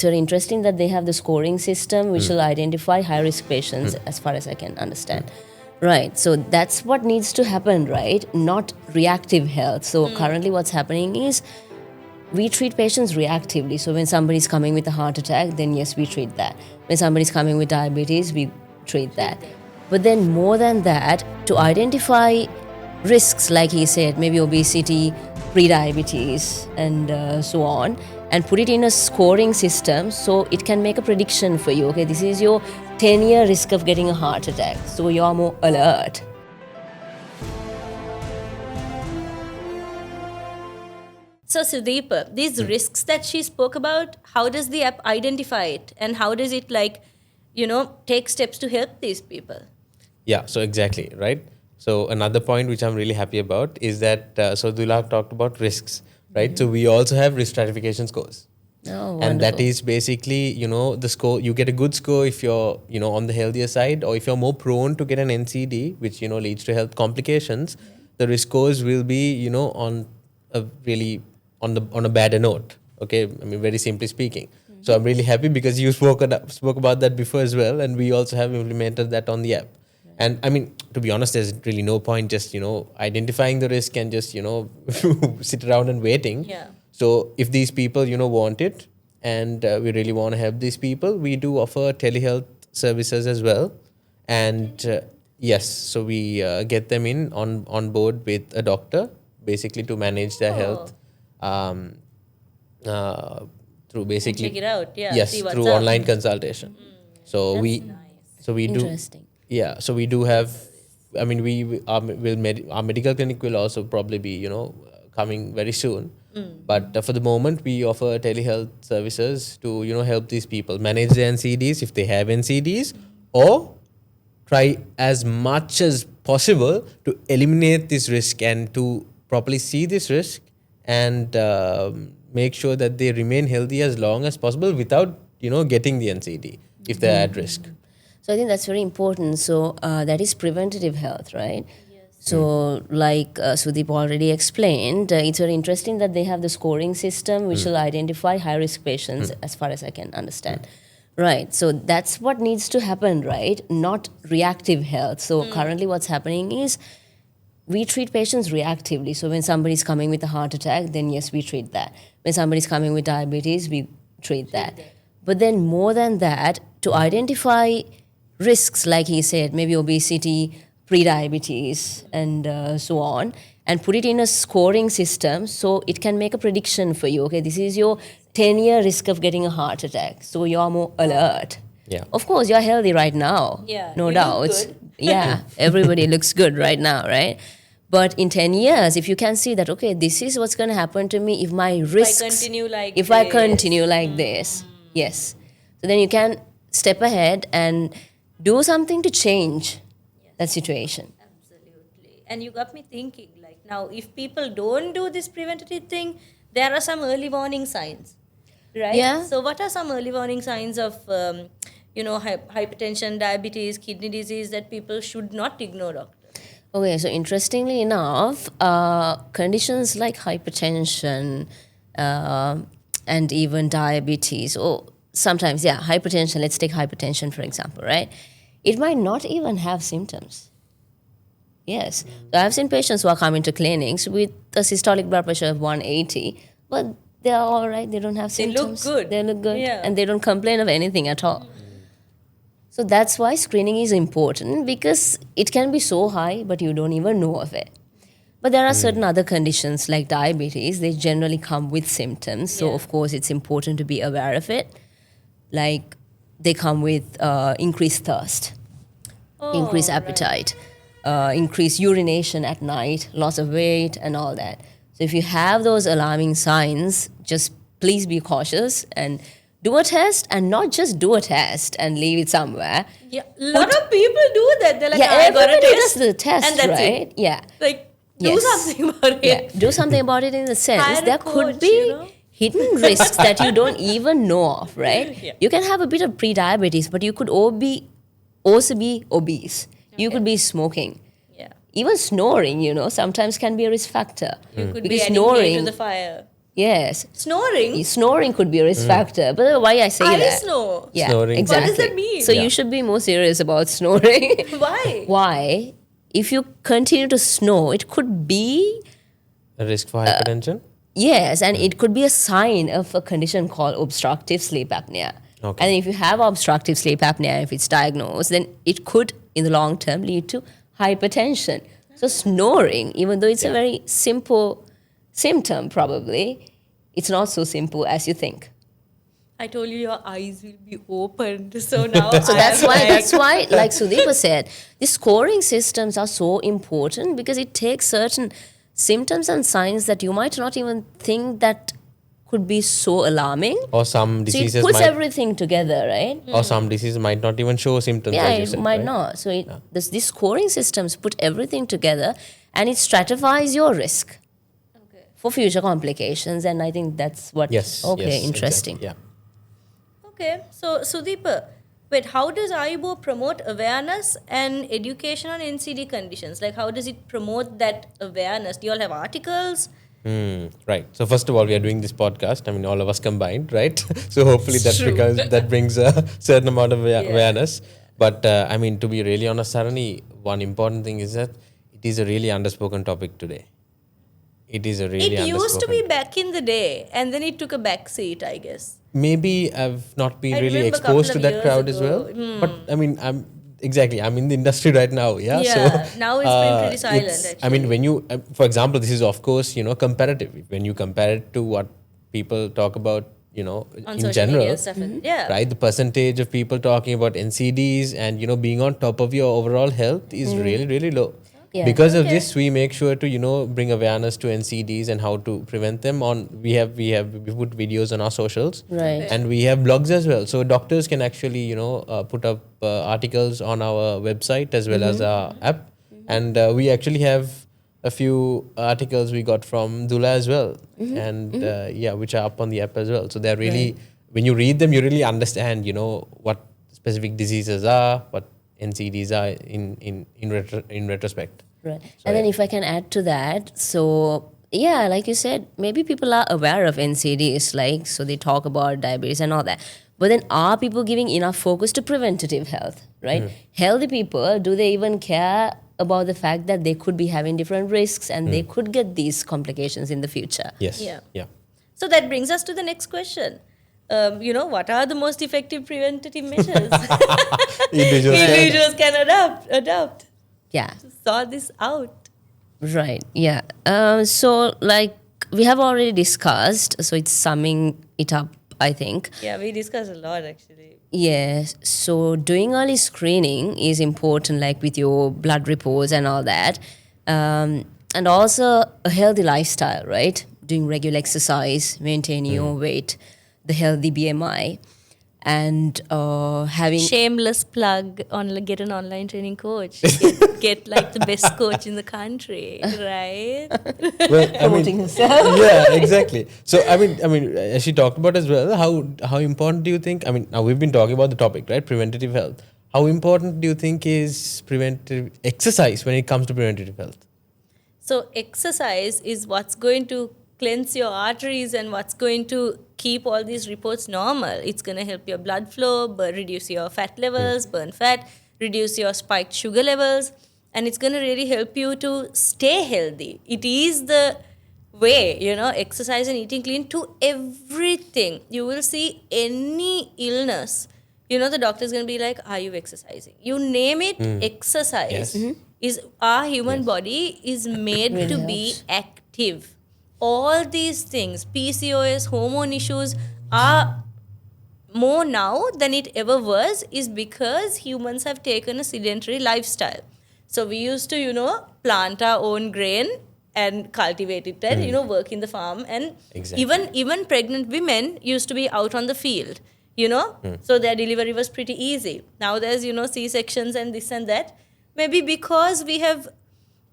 So interesting that they have the scoring system which will identify high-risk patients as far as I can understand. Right. So that's what needs to happen, right? Not reactive health. So currently what's happening is we treat patients reactively. So when somebody's coming with a heart attack, then yes, we treat that. When somebody's coming with diabetes, we treat that. But then more than that, to identify risks, like he said, maybe obesity, pre-diabetes, and so on, and put it in a scoring system so it can make a prediction for you. Okay, this is your 10-year risk of getting a heart attack. So you're more alert. So Sudeep, these risks that she spoke about, how does the app identify it, and how does it take steps to help these people? Yeah, so exactly, right? So another point which I'm really happy about is that, so Dula talked about risks, right? So we also have risk stratification scores. Oh, And that wonderful. is basically, the score, you get a good score if you're, on the healthier side, or if you're more prone to get an NCD, which, leads to health complications, the risk scores will be, on a really, on a badder note. Okay. I mean, very simply speaking. So I'm really happy because you spoke about that before as well. And we also have implemented that on the app. And I mean, to be honest, there's really no point just, identifying the risk and just, sit around and waiting. Yeah. So if these people, want it, and we really want to help these people, we do offer telehealth services as well. And yes, so we get them on board with a doctor, basically to manage their health through basically Check it out. Yeah. yes, See what's through up. online consultation. So we do. Interesting. Yeah, so we do have. I mean, our medical clinic will also probably be coming very soon. But for the moment, we offer telehealth services to help these people manage their NCDs if they have NCDs, or try as much as possible to eliminate this risk and to properly see this risk and make sure that they remain healthy as long as possible without getting the NCD if they're at risk. So I think that's very important. So that is preventative health, right? Yes. So like Sudeep already explained, it's very interesting that they have the scoring system which will identify high-risk patients as far as I can understand. Right. So that's what needs to happen, right? Not reactive health. So currently what's happening is we treat patients reactively. So when somebody's coming with a heart attack, then yes, we treat that. When somebody's coming with diabetes, we treat that. But then more than that, to identify risks, like he said, maybe obesity, pre-diabetes, and so on, and put it in a scoring system so it can make a prediction for you. Okay, this is your 10-year risk of getting a heart attack. So you're more alert. Yeah. Of course, you're healthy right now. Yeah, No you doubt. look good. Yeah, everybody looks good right now, right? But in 10 years, if you can see that, okay, this is what's going to happen to me if my risks... If I continue like this. Yes. So then you can step ahead and do something to change that situation. Absolutely. And you got me thinking, like, now, if people don't do this preventative thing, there are some early warning signs, right? Yeah. So what are some early warning signs of, hypertension, diabetes, kidney disease that people should not ignore, doctor? Okay, so interestingly enough, conditions like hypertension and even diabetes, or sometimes, hypertension, let's take hypertension for example, right? It might not even have symptoms. Yes. So I've seen patients who are coming to clinics with a systolic blood pressure of 180, but they are all right, they don't have They look symptoms. good. They look good. Yeah. And they don't complain of anything at all. So that's why screening is important, because it can be so high, but you don't even know of it. But there are certain other conditions like diabetes, they generally come with symptoms. So of course it's important to be aware of it. Like they come with increased thirst, increased appetite, increased urination at night, loss of weight and all that. So if you have those alarming signs, just please be cautious and do a test, and not just do a test and leave it somewhere. Yeah, a lot of people do that. They're like, I got a everybody test, does the test, and that's right? it. Yeah. Like, do Yes. something about it. Do something about it in the sense Hire a there coach, could be hidden risks that you don't even know of, right? Yeah. You can have a bit of pre-diabetes, but you could also be obese. You could be smoking. Yeah. Even snoring, sometimes can be a risk factor. You could be Because adding hay to the fire. Yes. Snoring? Snoring could be a risk factor. But why I say I that? snore. Yeah, Snoring. exactly. What does that mean? So Yeah. you should be more serious about snoring. Why? Why? If you continue to snore, it could be, A risk for hypertension? yes, and it could be a sign of a condition called obstructive sleep apnea. Okay. And if you have obstructive sleep apnea, if it's diagnosed, then it could, in the long term, lead to hypertension. So snoring, even though it's a very simple symptom, probably, it's not so simple as you think. I told you your eyes will be opened. So now So that's why, like Sudeepa said, the scoring systems are so important because it takes certain symptoms and signs that you might not even think that could be so alarming. Or some So it diseases puts might, everything together, right? or some diseases might not even show symptoms. Yeah, as you it said, might right? not. So these scoring systems put everything together and it stratifies your risk for future complications. And I think that's what. Yes. Okay, yes, interesting. Exactly. Okay, so Sudeepa, wait, how does Ayubo promote awareness and education on NCD conditions? Like, how does it promote that awareness? Do you all have articles? Right. So first of all, we are doing this podcast. I mean, all of us combined, right? So hopefully that brings a certain amount of awareness. But I mean, to be really honest, Sarani, one important thing is that it is a really underspoken topic today. It is a really It used to underspoken. be back in the day, and then it took a back seat, I guess. Maybe I've not been I really remember a exposed to couple of that years crowd as ago. well. But I mean, I'm in the industry right now. Yeah. Yeah, So now it's been pretty silent, it's- actually. I mean, when you, for example, this is of course, comparative. When you compare it to what people talk about, On in social general, media and stuff. Yeah. right? The percentage of people talking about NCDs and being on top of your overall health is really, really low. Yeah. Because of this, we make sure to bring awareness to NCDs and how to prevent them. We put videos on our socials, Right. and we have blogs as well. So doctors can actually put up articles on our website as well as our app, and we actually have a few articles we got from Dula as well, and which are up on the app as well. So they're really, when you read them, you really understand what specific diseases are, what NCDs are in retrospect. Right. And then if I can add to that, so yeah, like you said, maybe people are aware of NCDs, like, so they talk about diabetes and all that. But then are people giving enough focus to preventative health, right? Healthy people, do they even care about the fact that they could be having different risks and they could get these complications in the future? Yes. Yeah. Yeah. So that brings us to the next question. What are the most effective preventative measures individuals can adopt Yeah. to sort this out? Right. Yeah. So like we have already discussed, so it's summing it up, I think. Yeah, we discussed a lot actually. Yes. So doing early screening is important, like with your blood reports and all that. And also a healthy lifestyle, right? Doing regular exercise, maintaining your weight, the healthy BMI, and having... Shameless plug on get an online training coach. Get like the best coach in the country, right? Well, I promoting mean, herself. yeah, exactly. So I mean, as she talked about as well, how important do you think? I mean, now we've been talking about the topic, right? Preventative health. How important do you think is preventive exercise when it comes to preventative health? So exercise is what's going to cleanse your arteries and what's going to keep all these reports normal. It's going to help your blood flow, reduce your fat levels, burn fat, reduce your spiked sugar levels, and it's going to really help you to stay healthy. It is the way, exercise and eating clean to everything. You will see any illness, the doctor's going to be like, are you exercising? You name it, exercise. Yes. Is our human body is made Really to be helps. active. All these things, PCOS, hormone issues, are more now than it ever was, is because humans have taken a sedentary lifestyle. So we used to, plant our own grain and cultivate it and, work in the farm. And Exactly. even pregnant women used to be out on the field, so their delivery was pretty easy. Now there's, C-sections and this and that. Maybe because we have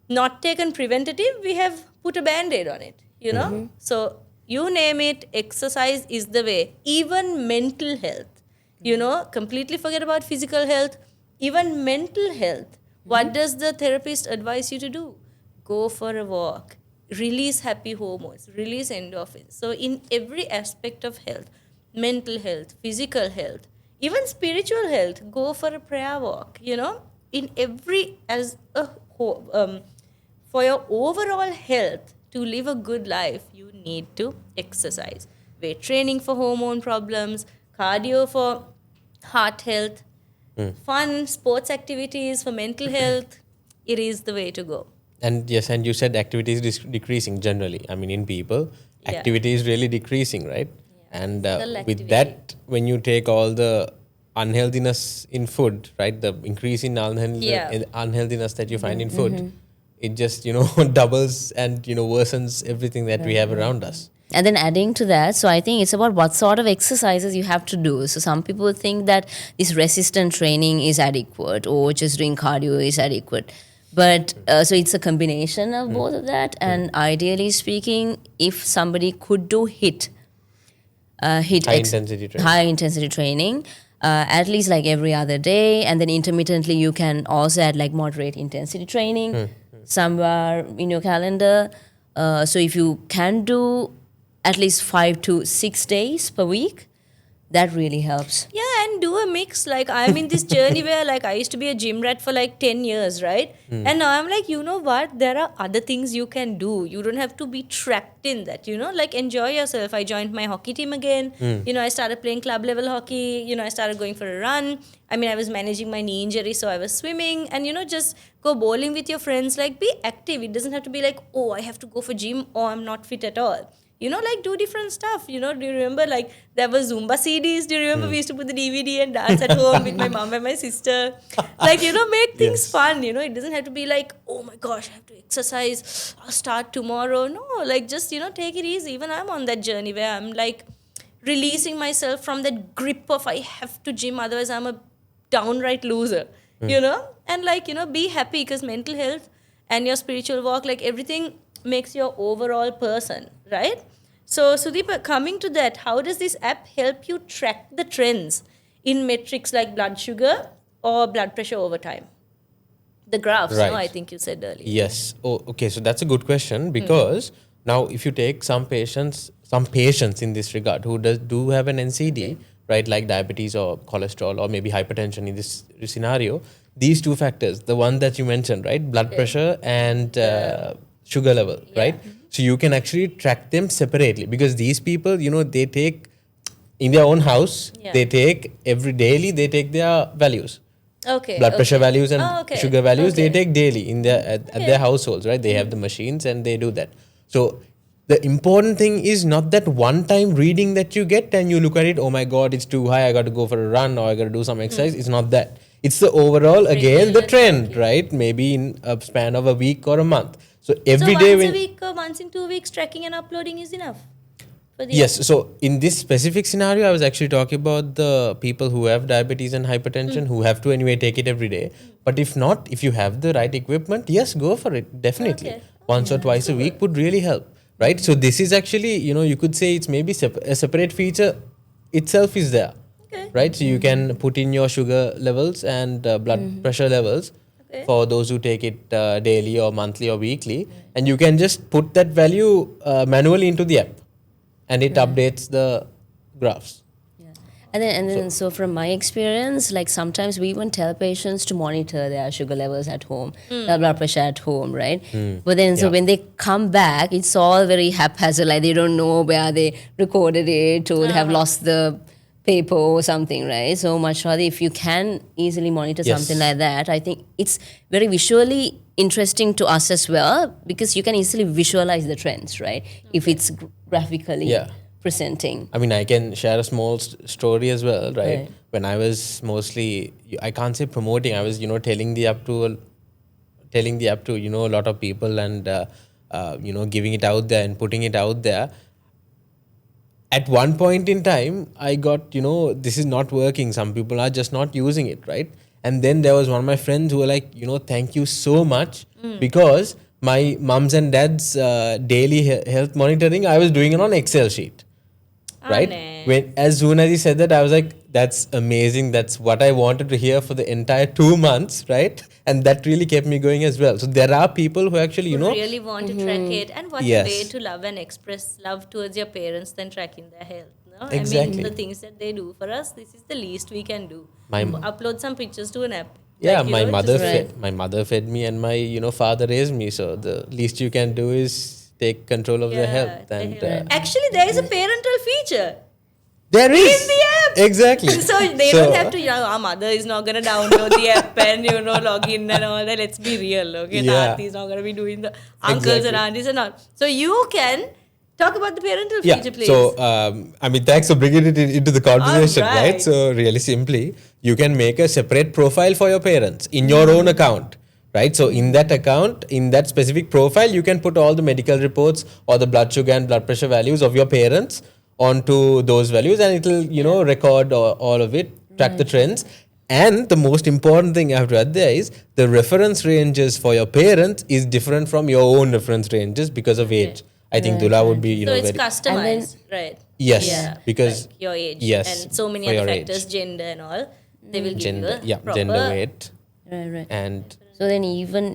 not taken preventative, we have put a Band-Aid on it, So you name it, exercise is the way. Even mental health, completely forget about physical health. Even mental health, what does the therapist advise you to do? Go for a walk. release happy hormones, release endorphins. So in every aspect of health, mental health, physical health, even spiritual health, go for a prayer walk, in every, for your overall health, to live a good life, you need to exercise. Weight training for hormone problems, cardio for heart health, fun sports activities for mental health. It is the way to go. And yes, and you said activity is decreasing generally. I mean, in people, Yeah. activity is really decreasing, right? And Physical with activity. that, when you take all the unhealthiness in food, right, the increase in Yeah. unhealthiness that you find in food, it just doubles and worsens everything that we have around us. And then adding to that, so I think it's about what sort of exercises you have to do. So some people think that this resistant training is adequate or just doing cardio is adequate. But so it's a combination of both of that. And ideally speaking, if somebody could do High intensity training. high intensity training, at least like every other day, and then intermittently you can also add like moderate intensity training somewhere in your calendar. So if you can do at least 5 to 6 days per week, that really helps. Yeah, and do a mix. Like, I'm in this journey where, like, I used to be a gym rat for like 10 years, right? And now I'm like, you know what? There are other things you can do. You don't have to be trapped in that, like, enjoy yourself. I joined my hockey team again. I started playing club level hockey. I started going for a run. I mean, I was managing my knee injury, so I was swimming. And, just go bowling with your friends. Like, be active. It doesn't have to be like, oh, I have to go for gym or I'm not fit at all. Like, do different stuff. Do you remember, like, there were Zumba CDs? Do you remember we used to put the DVD and dance at home with my mom and my sister? Like, make things fun, It doesn't have to be like, oh my gosh, I have to exercise. I'll start tomorrow. No, like, just, take it easy. Even I'm on that journey where I'm, like, releasing myself from that grip of I have to gym, otherwise I'm a downright loser, And, like, be happy, because mental health and your spiritual walk, like, everything makes your overall person, right? So, Sudeep, coming to that, how does this app help you track the trends in metrics like blood sugar or blood pressure over time? The graphs, Right. no, I think you said earlier. Yes. Oh, okay. So that's a good question, because now if you take some patients in this regard who do have an NCD, right, like diabetes or cholesterol or maybe hypertension in this scenario, these two factors, the one that you mentioned, right, blood pressure and sugar level, right? So you can actually track them separately, because these people, they take in their own house, they take daily, they take their values. Okay. Blood pressure values and okay. sugar values, they Okay. take daily in at their households, right? They have the machines and they do that. So the important thing is not that one time reading that you get and you look at it, oh my God, it's too high, I got to go for a run or I got to do some exercise. It's not that. It's the overall, again, the trend, right? Maybe in a span of a week or a month. So every so day once a week or once in 2 weeks, tracking and uploading is enough for the app? Yes. So in this specific scenario, I was actually talking about the people who have diabetes and hypertension who have to anyway take it every day. But if not, if you have the right equipment, yes, go for it. Definitely. Okay. Once or twice a week would really help. Right. So this is actually, you could say it's maybe a separate feature itself is there. Okay. Right. So you can put in your sugar levels and blood pressure levels. Okay. For those who take it daily or monthly or weekly, and you can just put that value manually into the app, and it updates the graphs. And then, so from my experience, like sometimes we even tell patients to monitor their sugar levels at home, their blood pressure at home, right? But then, so when they come back, it's all very haphazard. Like they don't know where they recorded it, or they have lost the paper or something, right? So much rather, if you can easily monitor Yes. something like that, I think it's very visually interesting to us as well, because you can easily visualize the trends, right? If it's graphically presenting. I mean, I can share a small story as well, right? Right. When I was mostly, I can't say promoting, I was, telling the app to, a lot of people and, giving it out there and putting it out there. At one point in time, I got, this is not working. Some people are just not using it, right? And then there was one of my friends who were like, thank you so much, because my mom's and dad's daily health monitoring, I was doing it on Excel sheet. Right? Ane. When as soon as he said that, I was like, That's amazing. That's what I wanted to hear for the entire 2 months, right? And that really kept me going as well. So there are people who actually, Who really want to track it, and what a way Yes. to love and express love towards your parents than tracking their health. No? I mean, Exactly. the things that they do for us, this is the least we can do. My- Upload some pictures to an app. Yeah, Like, you my know, mother just- fed my mother fed me, and my father raised me. So the least you can do is take control of their health. the And health. Actually, there is a parental feature. there is In the app. exactly. So they don't have to, our mother is not going to download the app and, log in and all that. Let's be real, okay? Yeah. Tati is not going to be doing the uncles and Exactly. aunties and all. So you can talk about the parental Yeah. feature, please. So, thanks for bringing it into the conversation, Alright. right? So, really simply, you can make a separate profile for your parents in your own account, right? So, in that account, in that specific profile, you can put all the medical reports or the blood sugar and blood pressure values of your parents onto those values, and it will, record all of it, track the trends. And the most important thing I have to add there is the reference ranges for your parents is different from your own reference ranges because of age. I think Dula would be, So it's very customized, right? Yes, Yeah, because- like your age, yes, and so many for other your factors, age. gender and all, they will give gender, you a proper. gender, weight, Right. and So then even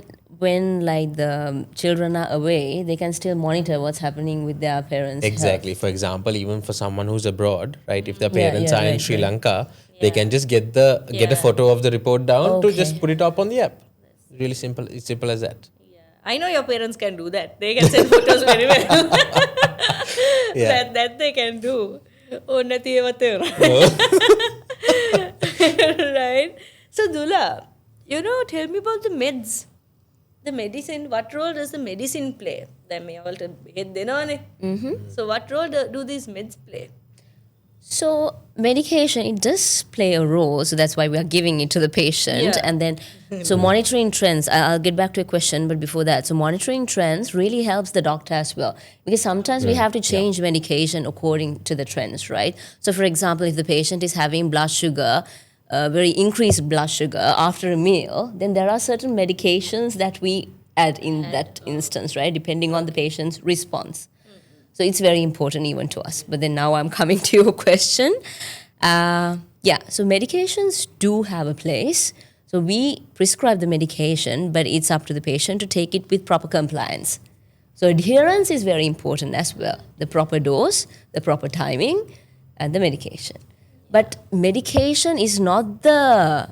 when like the children are away, they can still monitor what's happening with their parents. exactly. For example, even for someone who's abroad, right? If their Yeah, parents yeah, are in right, Sri right. Lanka, they can just get a Yeah. photo of the report down to Okay. just put it up on the app. Really simple. It's simple as that. Yeah. I know your parents can do that. They can send photos very well. Yeah. that they can do. Oh, nati ewa tera. Right? So, Dula, tell me about the meds. The medicine, what role does the medicine play? So, what role do these meds play? So medication, it does play a role. So that's why we are giving it to the patient. Yeah. And then, so monitoring trends, I'll get back to a question, but before that, so monitoring trends really helps the doctor as well. Because sometimes we have to change medication according to the trends, right? So for example, if the patient is having blood sugar, very increased blood sugar after a meal, then there are certain medications that we add in that instance, right? Depending on the patient's response. So it's very important even to us. But then now I'm coming to your question. So medications do have a place. So we prescribe the medication, but it's up to the patient to take it with proper compliance. So adherence is very important as well. The proper dose, the proper timing, and the medication. But medication is not the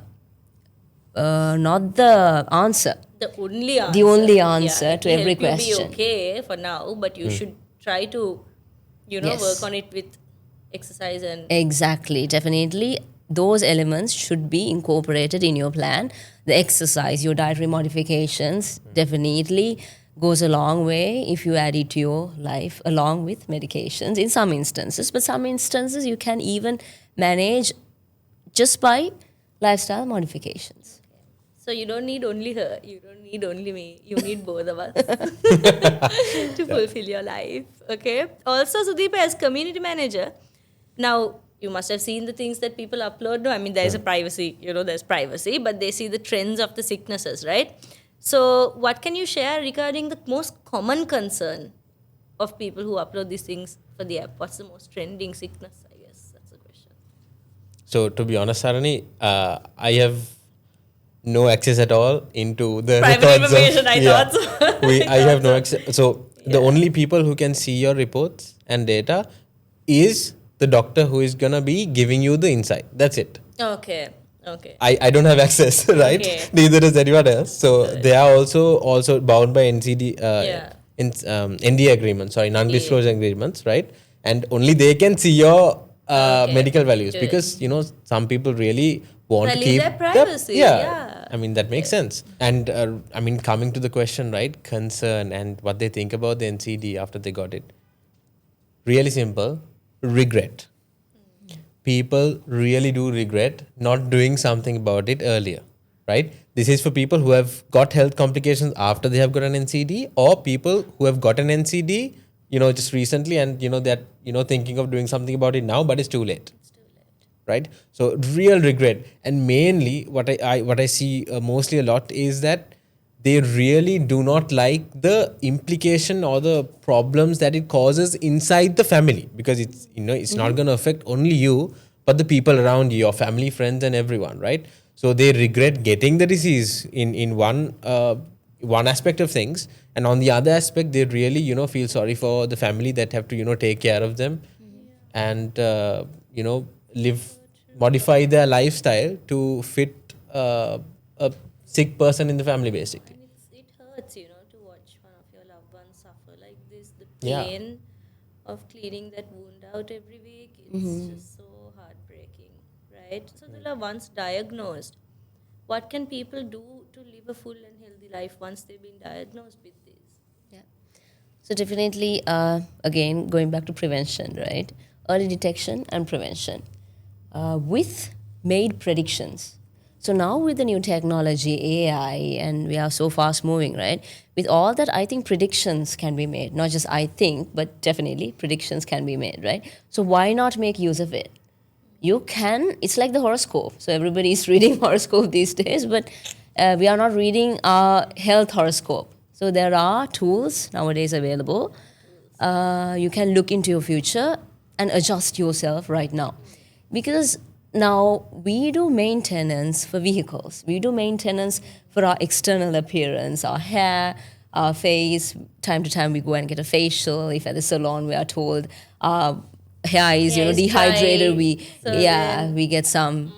answer. The only answer. The only answer it to will every help you question. be okay for now, but you should try to, Yes. work on it with exercise and Exactly, definitely. Those elements should be incorporated in your plan. The exercise, your dietary modifications, definitely goes a long way if you add it to your life along with medications in some instances. But some instances you can even manage just by lifestyle modifications. so you don't need only her, you don't need only me, you need both of us to fulfill your life. Okay. Also, Sudeep, as community manager, now you must have seen the things that people upload. No, I mean, there's a privacy, there's privacy, but they see the trends of the sicknesses, right? So what can you share regarding the most common concern of people who upload these things for the app? What's the most trending sickness? I guess that's the question. So to be honest, Sarani, I have no access at all into the Private records information, I thought so. I have no access. So the only people who can see your reports and data is the doctor who is gonna be giving you the insight. That's it. Okay. I don't have access, right? Okay. Neither does anyone else. So they are also bound by NCD, NDA agreements, non-disclosure agreements, right? And only they can see your medical values Good. because some people really want to Value keep their privacy, yeah. I mean that makes sense. And coming to the question, right? Concern and what they think about the NCD after they got it. Really simple. Regret. People really do regret not doing something about it earlier, right? This is for people who have got health complications after they have got an NCD, or people who have got an NCD, just recently, and that thinking of doing something about it now, but it's too late. Right? So real regret, and mainly what I see mostly a lot is that they really do not like the implication or the problems that it causes inside the family, because it's it's not going to affect only you, but the people around you, your family, friends, and everyone, right? So they regret getting the disease in one aspect of things, and on the other aspect, they really feel sorry for the family that have to take care of them, and live modify their lifestyle to fit a sick person in the family, basically. And it hurts, to watch one of your loved ones suffer like this. The Yeah. pain of cleaning that wound out every week, it's just so heartbreaking, right? So they are once diagnosed. What can people do to live a full and healthy life once they've been diagnosed with this? Yeah. So definitely, again, going back to prevention, right? Early detection and prevention with made predictions. So now with the new technology, AI, and we are so fast moving, right? With all that, I think predictions can be made. Not just I think, but definitely predictions can be made, right? So why not make use of it? You can, it's like the horoscope. So everybody is reading horoscope these days, but we are not reading our health horoscope. So there are tools nowadays available. You can look into your future and adjust yourself right now. Because now we do maintenance for vehicles. We do maintenance for our external appearance, our hair, our face. Time to time we go and get a facial. If at the salon we are told our hair is, Hair is dehydrated, dry, we get some,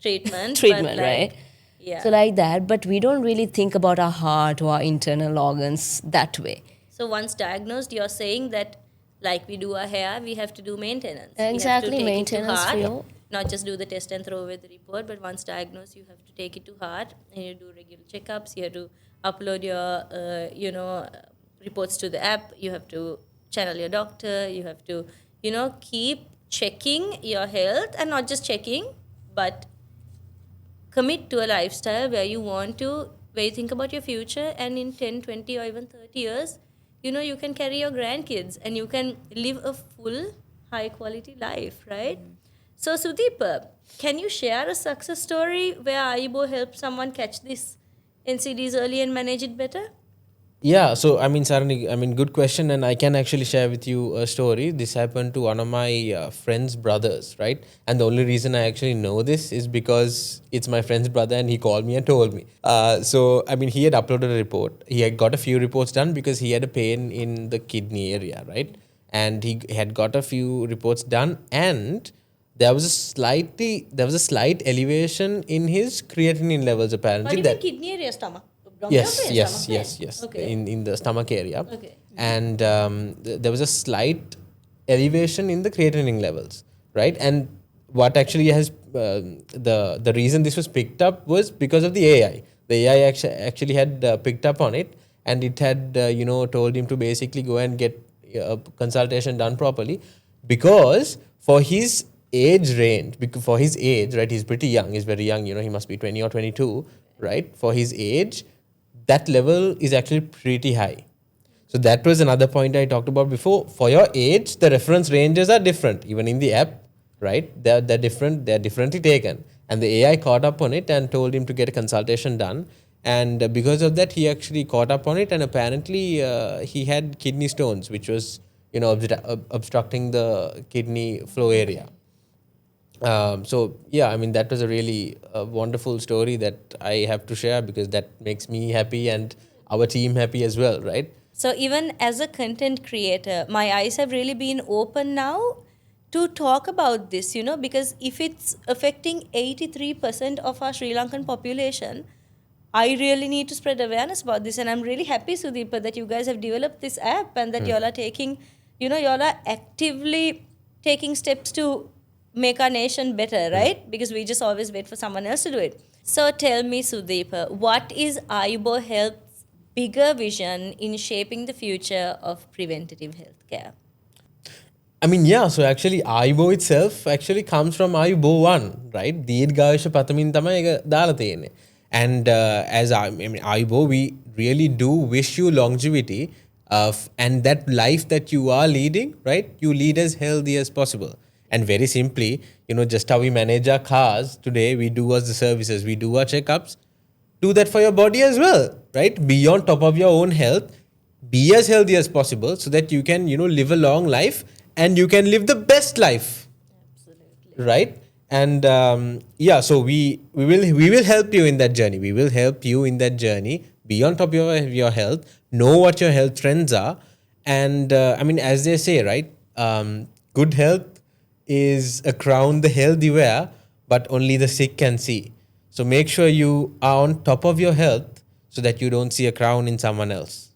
Treatment. treatment, but like, right? Yeah. So like that, but we don't really think about our heart or our internal organs that way. So once diagnosed, you're saying that like we do our hair, we have to do maintenance. Exactly, we have to take maintenance it for to you. heart, not just do the test and throw away the report, but once diagnosed, you have to take it to heart and you do regular checkups. You have to upload your, reports to the app. You have to channel your doctor. You have to, keep checking your health, and not just checking, but commit to a lifestyle where you think about your future, and in 10, 20, or even 30 years, you can carry your grandkids and you can live a full, high quality life, right? So, Sudeep, can you share a success story where Ayubo helped someone catch this NCDs early and manage it better? Yeah, so Sarani, good question, and I can actually share with you a story. This happened to one of my friend's brothers, right? And the only reason I actually know this is because it's my friend's brother, and he called me and told me. He had uploaded a report. He had got a few reports done because he had a pain in the kidney area, right? And he had got a few reports done, and there was a slight elevation in his creatinine levels, apparently. What do you mean kidney area, stomach? Bronchial pain, stomach pain? Yes. Okay. In the stomach area. Okay. And there was a slight elevation in the creatinine levels, right? And what actually has the reason this was picked up was because of the AI. The AI actually had picked up on it, and it had told him to basically go and get a consultation done properly, because for his age range, for his age, right? He's pretty young. He's very young. He must be 20 or 22, right? For his age, that level is actually pretty high. So that was another point I talked about before. For your age, the reference ranges are different. Even in the app, right? They're different. They're differently taken. And the AI caught up on it and told him to get a consultation done. And because of that, he actually caught up on it. And apparently, he had kidney stones, which was obstructing the kidney flow area. That was a really wonderful story that I have to share, because that makes me happy and our team happy as well, right? So even as a content creator, my eyes have really been open now to talk about this, because if it's affecting 83% of our Sri Lankan population, I really need to spread awareness about this. And I'm really happy, Sudeepa, that you guys have developed this app and that y'all are taking, y'all are actively taking steps to make our nation better, right? Because we just always wait for someone else to do it. So tell me, Sudeepa, what is Ayubo Health's bigger vision in shaping the future of preventative healthcare? So actually Ayubo itself actually comes from Ayubo 1, right? Deerghayusha Patamin තමයි ඒක දාලා තියෙන්නේ. And as Ayubo, we really do wish you longevity and that life that you are leading, right? You lead as healthy as possible. And very simply, just how we manage our cars today, we do as the services, we do our checkups, do that for your body as well, right? Be on top of your own health, be as healthy as possible so that you can, live a long life and you can live the best life. right? And yeah, so we will help you in that journey. We will help you in that journey. Be on top of your health. Know what your health trends are, and I mean, as they say, right? Good health is a crown the healthy wear, but only the sick can see. So make sure you are on top of your health so that you don't see a crown in someone else.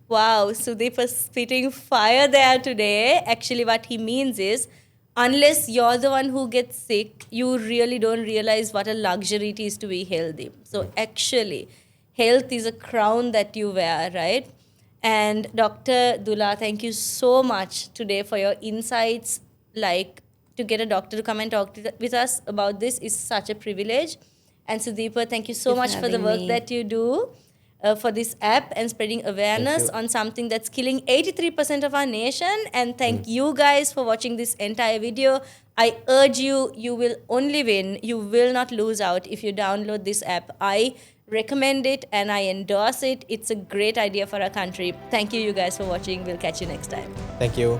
Wow, Sudeep was spitting fire there today. Actually, what he means is, unless you're the one who gets sick, you really don't realize what a luxury it is to be healthy. So, actually, health is a crown that you wear, right? And Dr. Dula, thank you so much today for your insights. Like, to get a doctor to come and talk with us about this is such a privilege. And Sudeepa, thank you so much for the having work me. that you do for this app and spreading awareness on something that's killing 83% of our nation. And thank you guys for watching this entire video. I urge you, you will only win. You will not lose out if you download this app. I recommend it and I endorse it. It's a great idea for our country. Thank you guys for watching. We'll catch you next time. Thank you.